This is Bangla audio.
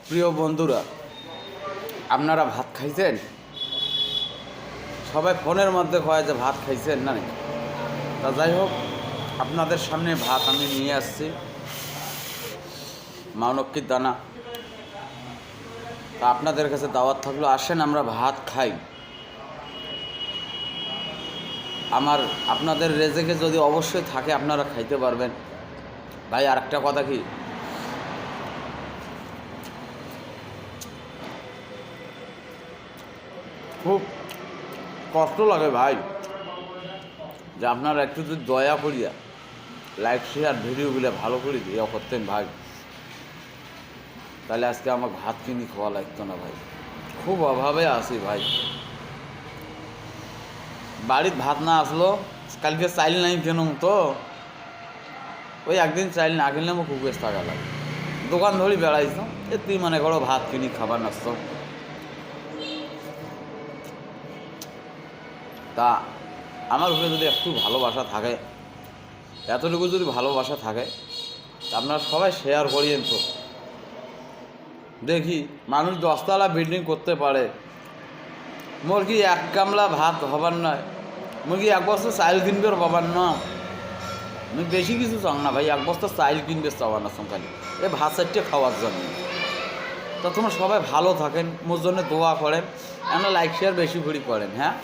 প্রিয় বন্ধুরা, আপনারা ভাত খাইছেন? সবাই ফোনের মধ্যে কয় যে ভাত খাইছেন না নাকি? তা যাই হোক, আপনাদের সামনে ভাত আমি নিয়ে আসছি, মানক্কির দানা। তা আপনাদের কাছে দাওয়াত থাকলো, আসেন আমরা ভাত খাই। আপনাদের রেজেকে যদি অবশ্যই থাকে আপনারা খাইতে পারবেন। ভাই আর একটা কথা কি, খুব কষ্ট লাগে ভাই যে আপনারা একটু যদি দয়া করিয়া লাইক শেয়ার ভিডিওগুলো ভালো করে ইয়ে করতেন ভাই, তাহলে আজকে আমার ভাত কিনে খাওয়া লাগতো না ভাই। খুব অভাবে আছি ভাই, বাড়ির ভাত না আসলো, কালকে চাইল নাই কেন তো ওই একদিন চাইল না কিনলে আমার খুব বেশ টাকা লাগে। দোকান ধরি বেড়াইছ এ তুই মনে করো ভাত কিনি খাবার নাস্ত। তা আমার উপরে যদি একটু ভালোবাসা থাকে, এতটুকু যদি ভালোবাসা থাকে, তা আপনারা সবাই শেয়ার করিয়েন তো। দেখি মানুষ 10তলা বিল্ডিং করতে পারে, মোর কি এক গামলা ভাত হবার নয়, মোর কি এক বস্তা চাইল কিনবে পাবার না। আমি বেশি কিছু চাও না ভাই, এক বস্তা চাইল কিনবে চাওয়া না খালি এ ভাত চারটে খাওয়ার জন্য। তা তোমরা সবাই ভালো থাকেন, মোর জন্য দোয়া করেন, এমন লাইক শেয়ার বেশি করে করেন। হ্যাঁ।